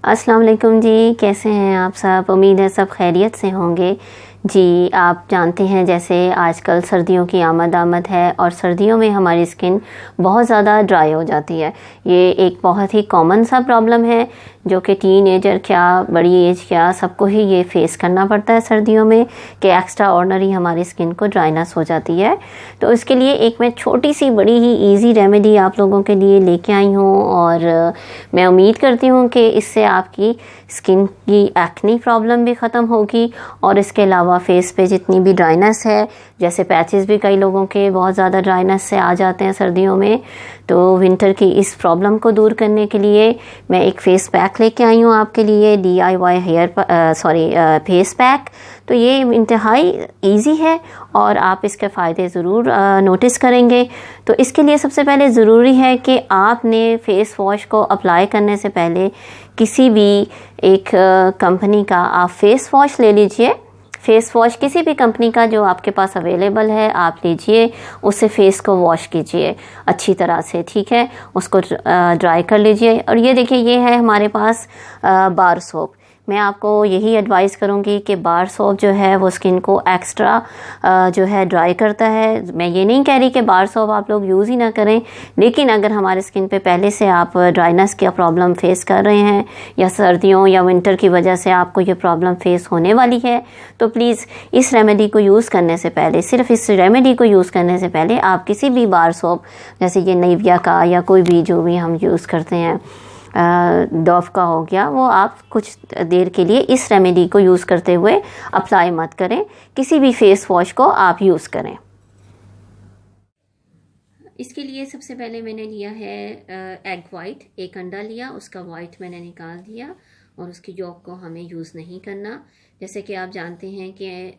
अस्सलाम वालेकुम जी, कैसे हैं आप सब। उम्मीद है सब खैरियत से होंगे जी। आप जानते हैं जैसे आजकल सर्दियों की आमद है और सर्दियों में हमारी स्किन बहुत ज़्यादा ड्राई हो जाती है। ये एक बहुत ही कॉमन सा प्रॉब्लम है जो कि टीनेजर क्या बड़ी एज क्या सबको ही ये फेस करना पड़ता है सर्दियों में कि एक्स्ट्रा ऑर्डिनरी हमारी स्किन को ड्राइनेस हो जाती है। तो इसके लिए एक मैं छोटी सी बड़ी ही इजी रेमेडी आप लोगों के लिए लेके आई हूँ और मैं उम्मीद करती हूँ कि इससे आपकी स्किन की एक्ने प्रॉब्लम भी ख़त्म होगी और इसके अलावा फेस पे जितनी भी ड्राइनेस है, जैसे पैचेस भी कई लोगों के बहुत ज़्यादा ड्राइनेस से आ जाते हैं सर्दियों में, तो विंटर की इस प्रॉब्लम को दूर करने के लिए मैं एक फेस पैक लेके आई हूँ आपके लिए, DIY फेस पैक। तो ये इंतहाई इजी है और आप इसके फ़ायदे ज़रूर नोटिस करेंगे। तो इसके लिए सबसे पहले ज़रूरी है कि आपने फेस वॉश को अप्लाई करने से पहले किसी भी एक कंपनी का आप फेस वॉश ले लीजिए। फेस वॉश किसी भी कंपनी का जो आपके पास अवेलेबल है आप लीजिए, उससे फेस को वॉश कीजिए अच्छी तरह से, ठीक है। उसको ड्राई कर लीजिए और ये देखिए ये है हमारे पास बार सोप। मैं आपको यही एडवाइस करूंगी कि बार सोप जो है वो स्किन को एक्स्ट्रा जो है ड्राई करता है। मैं ये नहीं कह रही कि बार सोप आप लोग यूज़ ही ना करें, लेकिन अगर हमारे स्किन पे पहले से आप ड्राइनेस का प्रॉब्लम फेस कर रहे हैं या सर्दियों या विंटर की वजह से आपको ये प्रॉब्लम फेस होने वाली है, तो प्लीज़ इस रेमेडी को यूज़ करने से पहले, सिर्फ इस रेमेडी को यूज़ करने से पहले आप किसी भी बार सोप जैसे ये निविया का या कोई भी जो भी हम यूज़ करते हैं, डॉव का हो गया, वो आप कुछ देर के लिए इस रेमेडी को यूज़ करते हुए अप्लाई मत करें। किसी भी फेस वॉश को आप यूज़ करें। इसके लिए सबसे पहले मैंने लिया है एग वाइट। एक अंडा लिया, उसका वाइट मैंने निकाल दिया और उसकी यॉक को हमें यूज़ नहीं करना। जैसे कि आप जानते हैं कि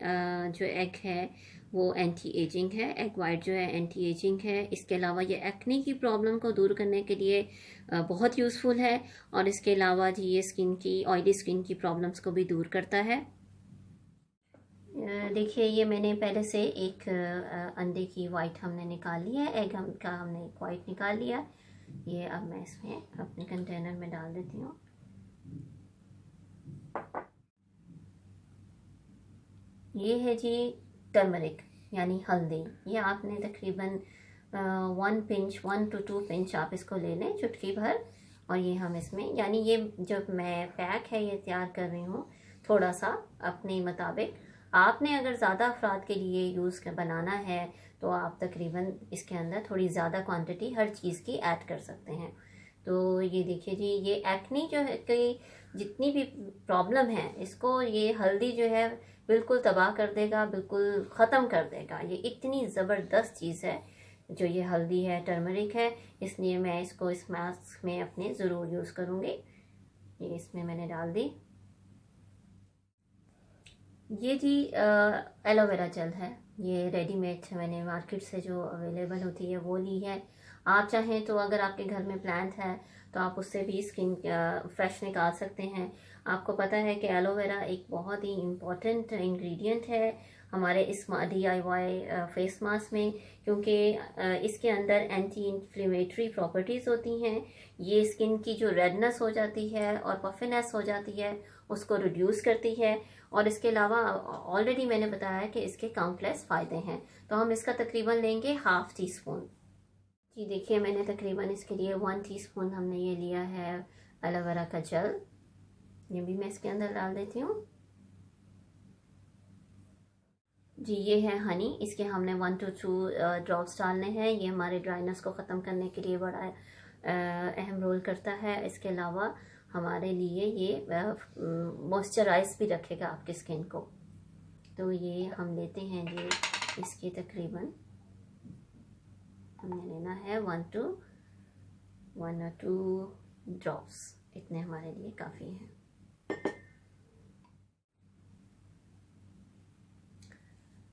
जो एग है वो एंटी एजिंग है, एग वाइट जो है एंटी एजिंग है। इसके अलावा ये एक्ने की प्रॉब्लम को दूर करने के लिए बहुत यूज़फुल है और इसके अलावा जी ये स्किन की ऑयली स्किन की प्रॉब्लम्स को भी दूर करता है। देखिए ये मैंने पहले से एक अंडे की वाइट हमने निकाल लिया है, एग का हमने एक वाइट निकाल लिया। ये अब मैं इसमें अपने कंटेनर में डाल देती हूँ। ये है जी टर्मरिक यानी हल्दी। ये आपने तकरीबन 1 to 2 पिंच आप इसको ले लें, चुटकी भर। और ये हम इसमें, यानी ये जब मैं पैक है ये तैयार कर रही हूँ थोड़ा सा अपने मुताबिक। आपने अगर ज़्यादा अफराद के लिए यूज़ बनाना है तो आप तकरीबन इसके अंदर थोड़ी ज़्यादा क्वांटिटी हर चीज़ की ऐड कर सकते हैं। तो ये देखिए जी, ये एक्ने जो है कि जितनी भी प्रॉब्लम है इसको ये हल्दी जो है बिल्कुल तबाह कर देगा, बिल्कुल ख़त्म कर देगा। ये इतनी ज़बरदस्त चीज़ है जो ये हल्दी है, टर्मरिक है, इसलिए मैं इसको इस मास्क में अपने ज़रूर यूज़ करूँगी। ये इसमें मैंने डाल दी। ये जी एलोवेरा जेल है, ये रेडीमेड मैंने मार्केट से जो अवेलेबल होती है वो ली है। आप चाहें तो अगर आपके घर में प्लांट है तो आप उससे भी स्किन फ्रेश निकाल सकते हैं। आपको पता है कि एलोवेरा एक बहुत ही इम्पॉर्टेंट इंग्रेडिएंट है हमारे इस DIY फेस मास्क में, क्योंकि इसके अंदर एंटी इन्फ्लेमेटरी प्रॉपर्टीज़ होती हैं। ये स्किन की जो रेडनेस हो जाती है और पफिनेस हो जाती है उसको रिड्यूस करती है। और इसके अलावा ऑलरेडी मैंने बताया है कि इसके काउंटलेस फ़ायदे हैं। तो हम इसका तकरीबन लेंगे 1/2 टीस्पून। जी देखिए मैंने तकरीबन इसके लिए 1 टीस्पून हमने ये लिया है एलोवेरा का जेल। ये भी मैं इसके अंदर डाल देती हूँ। जी ये है हनी, इसके हमने 1 to 2 ड्रॉप्स डालने हैं। ये हमारे ड्राइनेस को ख़त्म करने के लिए बड़ा अहम रोल करता है। इसके अलावा हमारे लिए ये मॉइस्चराइज भी रखेगा आपकी स्किन को। तो ये हम लेते हैं जी, इसके तकरीबन हमने लेना है 1 or 2 ड्रॉप्स, इतने हमारे लिए काफ़ी हैं।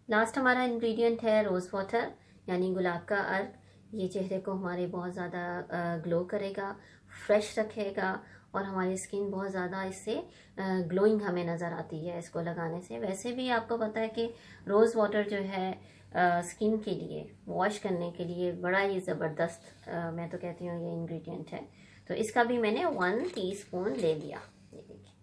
लास्ट हमारा इंग्रेडिएंट है रोज़ वाटर यानी गुलाब का अर्क। ये चेहरे को हमारे बहुत ज़्यादा ग्लो करेगा, फ्रेश रखेगा और हमारी स्किन बहुत ज़्यादा इससे ग्लोइंग हमें नज़र आती है इसको लगाने से। वैसे भी आपको पता है कि रोज़ वाटर जो है स्किन के लिए वॉश करने के लिए बड़ा ही ज़बरदस्त मैं तो कहती हूँ ये इंग्रेडिएंट है। तो इसका भी मैंने 1 टीस्पून ले लिया। ये देखिए,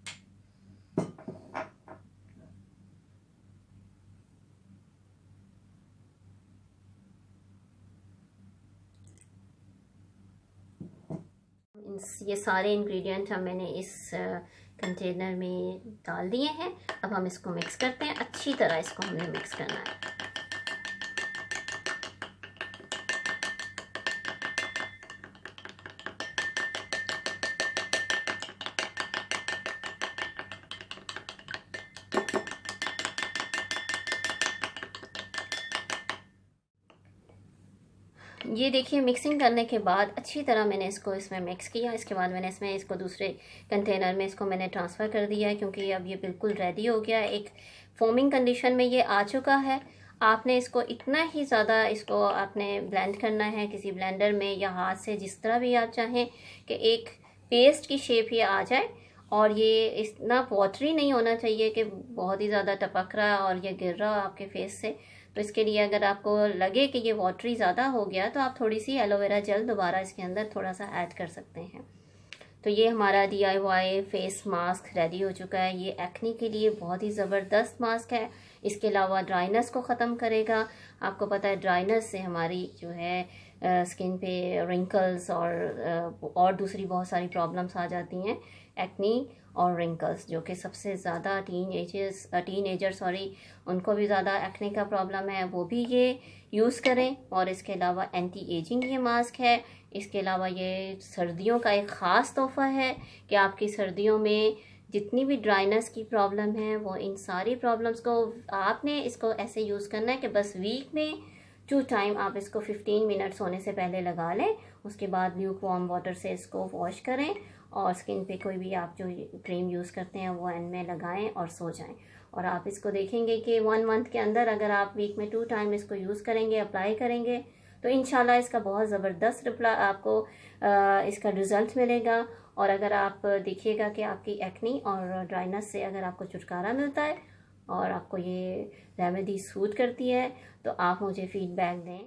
ये सारे इंग्रेडिएंट मैंने इस कंटेनर में डाल दिए हैं। अब हम इसको मिक्स करते हैं, अच्छी तरह इसको हमने मिक्स करना है। ये देखिए, मिक्सिंग करने के बाद अच्छी तरह मैंने इसको इसमें मिक्स किया। इसके बाद मैंने इसको दूसरे कंटेनर में इसको मैंने ट्रांसफ़र कर दिया है, क्योंकि अब ये बिल्कुल रेडी हो गया है। एक फोमिंग कंडीशन में ये आ चुका है। आपने इसको इतना ही ज़्यादा इसको आपने ब्लेंड करना है किसी ब्लेंडर में या हाथ से, जिस तरह भी आप चाहें, कि एक पेस्ट की शेप ये आ जाए। और ये इतना वाटरी नहीं होना चाहिए कि बहुत ही ज़्यादा टपक रहा और ये गिर रहा आपके फेस से। तो इसके लिए अगर आपको लगे कि ये वाटरी ज़्यादा हो गया तो आप थोड़ी सी एलोवेरा जेल दोबारा इसके अंदर थोड़ा सा ऐड कर सकते हैं। तो ये हमारा DIY फेस मास्क रेडी हो चुका है। ये एक्ने के लिए बहुत ही ज़बरदस्त मास्क है। इसके अलावा ड्राइनेस को ख़त्म करेगा। आपको पता है ड्राइनेस से हमारी जो है स्किन पे रिंकल्स और दूसरी बहुत सारी प्रॉब्लम्स आ जाती हैं, एक्ने और रिंकल्स, जो कि सबसे ज़्यादा टीनेजर उनको भी ज़्यादा एक्ने का प्रॉब्लम है, वो भी ये यूज़ करें। और इसके अलावा एंटी एजिंग ये मास्क है। इसके अलावा ये सर्दियों का एक ख़ास तोहफ़ा है कि आपकी सर्दियों में जितनी भी ड्राइनेस की प्रॉब्लम है, वो इन सारी प्रॉब्लम्स को आपने इसको ऐसे यूज़ करना है कि बस वीक में 2 टाइम आप इसको 15 मिनट सोने से पहले लगा लें। उसके बाद ल्यूक वार्म वाटर से इसको वॉश करें और स्किन पे कोई भी आप जो क्रीम यूज़ करते हैं वो एंड में लगाएं और सो जाएं। और आप इसको देखेंगे कि 1 मंथ के अंदर अगर आप वीक में 2 टाइम इसको यूज़ करेंगे, अप्लाई करेंगे, तो इंशाल्लाह इसका बहुत ज़बरदस्त रिप्लाई आपको इसका रिज़ल्ट मिलेगा। और अगर आप देखिएगा कि आपकी एक्ने और ड्राइनेस से अगर आपको छुटकारा मिलता है और आपको ये रेमेडी सूट करती है, तो आप मुझे फीडबैक दें।